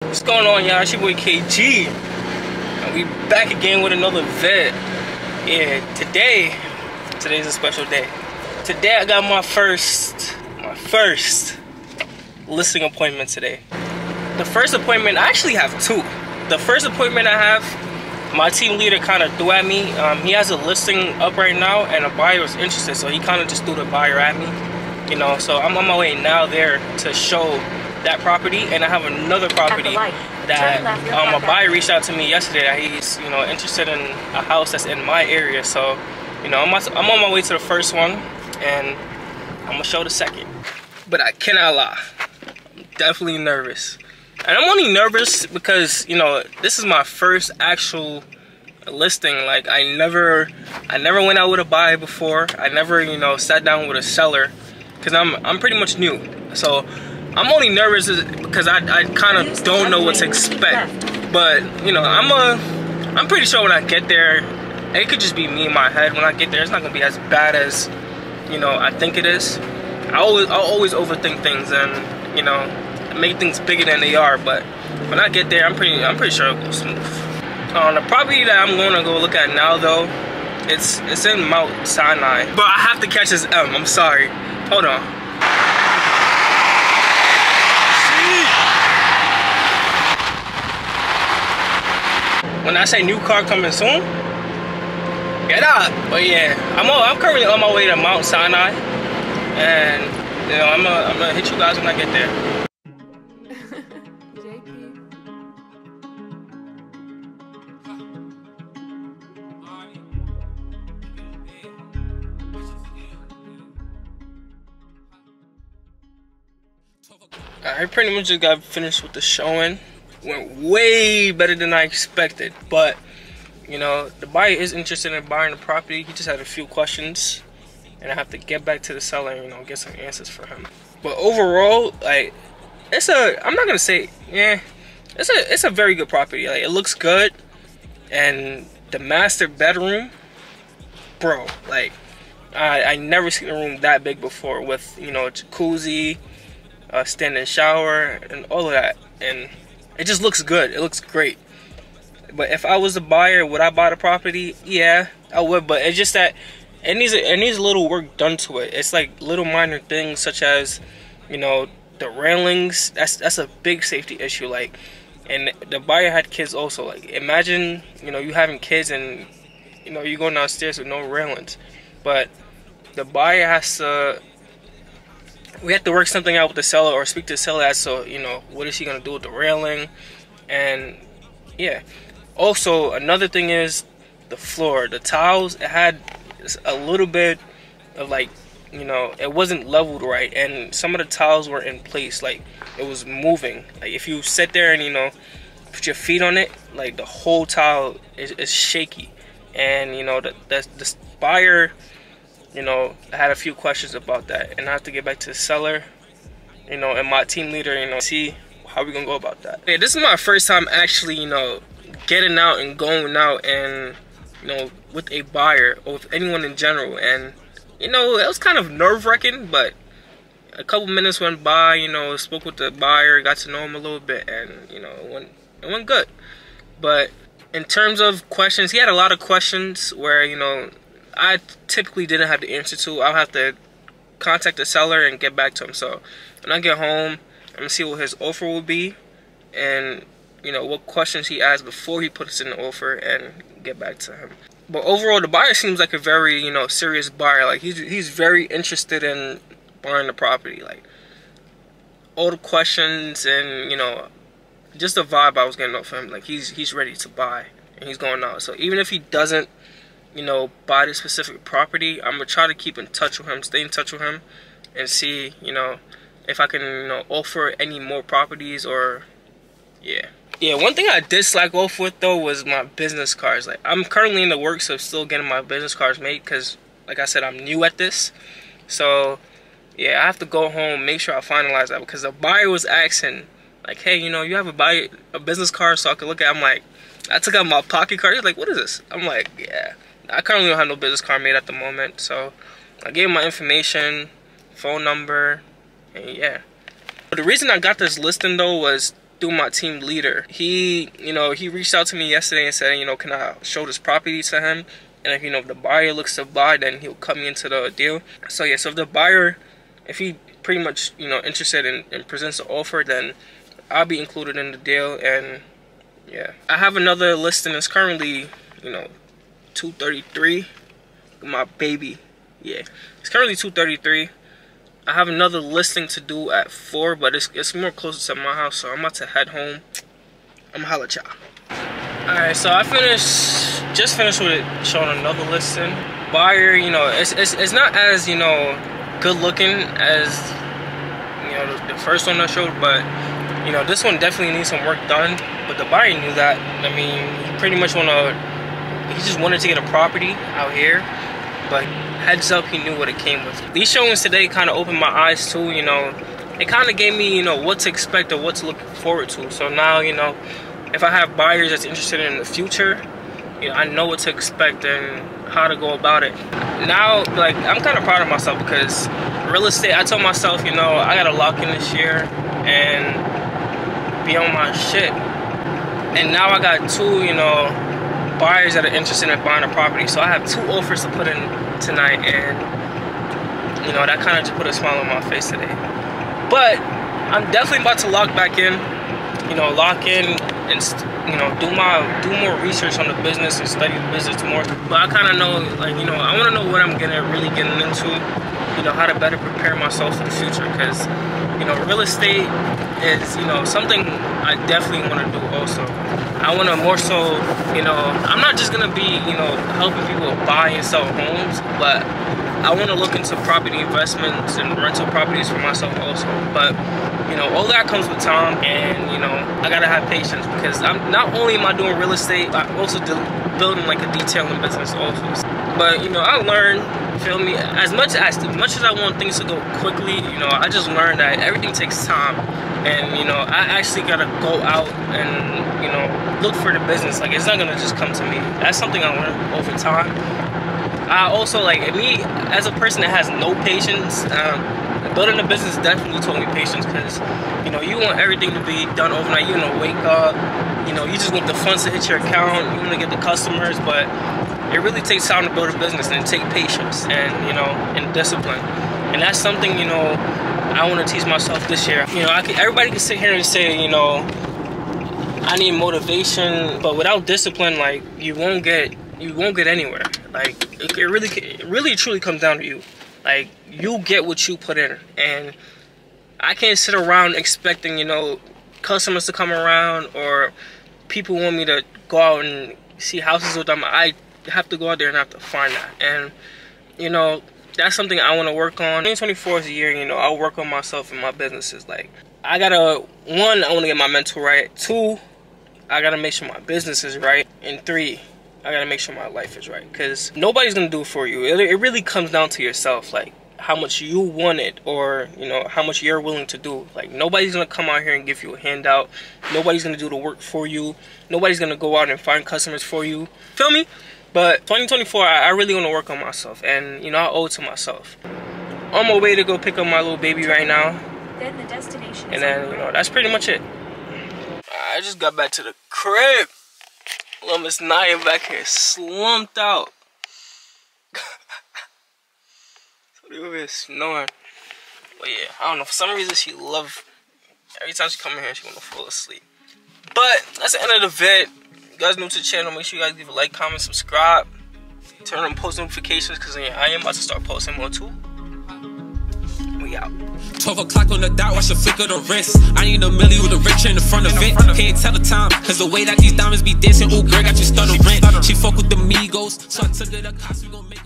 What's going on, y'all? It's your boy KG, and we back again with another vid. Yeah, today's a special day. Today I got my first listing appointment today. The first appointment, I actually have two. The first appointment I have, my team leader kind of threw at me. He has a listing up right now, and a buyer was interested, so he kind of just threw the buyer at me. You know, so I'm on my way now there to show that property, and I have another property that a buyer reached out to me yesterday that he's, you know, interested in a house that's in my area. So, you know, I'm on my way to the first one, and I'm gonna show the second. But I cannot lie, I'm definitely nervous, and I'm only nervous because, you know, this is my first actual listing. Like, I never went out with a buyer before. I never, you know, sat down with a seller because I'm pretty much new. So I'm only nervous because I kind of don't know what to expect. But, you know, I'm pretty sure when I get there, it could just be me in my head. When I get there, it's not gonna be as bad as, you know, I think it is. I'll always overthink things and, you know, make things bigger than they are. But when I get there, I'm pretty sure it'll go smooth. The property that I'm gonna go look at now, though, it's in Mount Sinai. But I have to catch this M. I'm sorry. Hold on. When I say new car coming soon, get up. But yeah, I'm currently on my way to Mount Sinai, and, you know, I'm gonna hit you guys when I get there. I pretty much just got finished with the showing. Went way better than I expected, but, you know, the buyer is interested in buying the property. He just had a few questions, and I have to get back to the seller and, you know, get some answers for him. But overall, like, I'm not gonna say, yeah, it's a very good property. Like, it looks good, and the master bedroom, bro, like, I never seen a room that big before with, you know, a jacuzzi, standing shower, and all of that, and it just looks good. It looks great. But if I was a buyer, would I buy the property? Yeah, I would. But it's just that it needs a little work done to it. It's like little minor things such as, you know, the railings. That's a big safety issue. Like, and the buyer had kids also. Like, imagine, you know, you having kids and, you know, you going downstairs with no railings. But the buyer has to. We have to work something out with the seller or speak to the seller as to, you know, what is he going to do with the railing. And, yeah. Also, another thing is the floor. The tiles, it had a little bit of, like, you know, it wasn't leveled right. And some of the tiles were in place. Like, it was moving. Like, if you sit there and, you know, put your feet on it, like, the whole tile is shaky. And, you know, the buyer, you know, I had a few questions about that, and I have to get back to the seller, you know, and my team leader, you know, see how we gonna go about that. Yeah, this is my first time actually, you know, getting out and going out and, you know, with a buyer or with anyone in general. And, you know, it was kind of nerve-wracking, but a couple minutes went by, you know, spoke with the buyer, got to know him a little bit, and, you know, it went good. But in terms of questions, he had a lot of questions where, you know, I typically didn't have the answer to. I'll have to contact the seller and get back to him. So when I get home, I'm gonna see what his offer will be, and, you know, what questions he asked before he puts in the offer, and get back to him. But overall, the buyer seems like a very, you know, serious buyer. Like, he's very interested in buying the property. Like, all the questions and, you know, just the vibe I was getting off him. Like, he's ready to buy and he's going out. So even if he doesn't, you know, buy this specific property, I'm gonna try to keep in touch with him, stay in touch with him, and see, you know, if I can, you know, offer any more properties. Or, yeah. One thing I did slack off with, though, was my business cards. Like, I'm currently in the works of still getting my business cards made because, like I said, I'm new at this. So, yeah, I have to go home, make sure I finalize that, because the buyer was asking, like, hey, you know, you have a business card so I can look at it. I'm like, I took out my pocket card. He's like, what is this? I'm like, yeah. I currently don't have no business card made at the moment, so I gave him my information, phone number, and yeah. But the reason I got this listing, though, was through my team leader. He, you know, he reached out to me yesterday and said, you know, can I show this property to him? And if, you know, if the buyer looks to buy, then he'll cut me into the deal. So yeah, so if the buyer, if he pretty much, you know, interested and presents an offer, then I'll be included in the deal. And yeah, I have another listing that's currently, you know, 233. My baby, yeah, it's currently 233. I have another listing to do at 4, but it's more closer to my house, so I'm about to head home. I'm holla at y'all. Alright, so I just finished with it, showing another listing. Buyer, you know, it's not as, you know, good looking as, you know, the first one I showed, but you know, this one definitely needs some work done. But the buyer knew that. I mean, he pretty much he just wanted to get a property out here, but heads up, he knew what it came with. These showings today kind of opened my eyes too, you know. It kind of gave me, you know, what to expect or what to look forward to. So now, you know, if I have buyers that's interested in the future, you know, I know what to expect and how to go about it. Now, like, I'm kind of proud of myself because real estate, I told myself, you know, I gotta lock in this year and be on my shit. And now I got 2, you know, buyers that are interested in buying a property. So I have 2 offers to put in tonight, and you know, that kind of just put a smile on my face today. But I'm definitely about to lock back in, you know, lock in and, you know, do more research on the business and study the business more. But I kind of know, like, you know, I want to know what I'm really getting into, you know, how to better prepare myself for the future, because, you know, real estate is, you know, something I definitely want to do also. I want to more so, you know, I'm not just going to be, you know, helping people buy and sell homes, but I want to look into property investments and rental properties for myself also. But, you know, all that comes with time, and, you know, I got to have patience, because not only am I doing real estate, I'm also building like a detailing business also. But, you know, I learned, feel me, as much as I want things to go quickly, you know, I just learned that everything takes time. And, you know, I actually gotta go out and, you know, look for the business. Like, it's not gonna just come to me. That's something I learned over time. I also, like, me as a person that has no patience, building a business definitely taught me patience, because, you know, you want everything to be done overnight. You want to wake up, you know, you just want the funds to hit your account, you want to get the customers, but it really takes time to build a business, and it takes patience and, you know, and discipline. And that's something, you know, I want to teach myself this year. You know, everybody can sit here and say, you know, I need motivation, but without discipline, like, you won't get anywhere. Like, it really truly comes down to you. Like, you get what you put in, and I can't sit around expecting, you know, customers to come around or people want me to go out and see houses with them. I have to go out there and I have to find that. And, you know, that's something I want to work on. 2024 is a year, you know, I'll work on myself and my businesses. Like, I gotta, 1, I want to get my mental right. 2, I gotta make sure my business is right. And 3, I gotta make sure my life is right. Because nobody's gonna do it for you. It really comes down to yourself, like how much you want it, or, you know, how much you're willing to do. Like, nobody's gonna come out here and give you a handout. Nobody's gonna do the work for you. Nobody's gonna go out and find customers for you. Feel me? But 2024, I really want to work on myself, and, you know, I owe it to myself. On my way to go pick up my little baby right now. Then the destination. And then, you know, that's pretty much it. I just got back to the crib. Little Miss Naya back here slumped out. So they over here snoring. But yeah, I don't know, for some reason she every time she come in here she wanna fall asleep. But that's the end of the vid. If you guys new to the channel, make sure you guys leave a like, comment, subscribe, turn on post notifications, because I am about to start posting more too. We out. 12 o'clock on the dot, watch the flick of the wrist. I need a milli with a rich in the front of it. Can't tell the time, cause the way that these diamonds be dancing, ooh, girl got you stuttering. She fuck with the Migos, so I took it to cops, we gon' make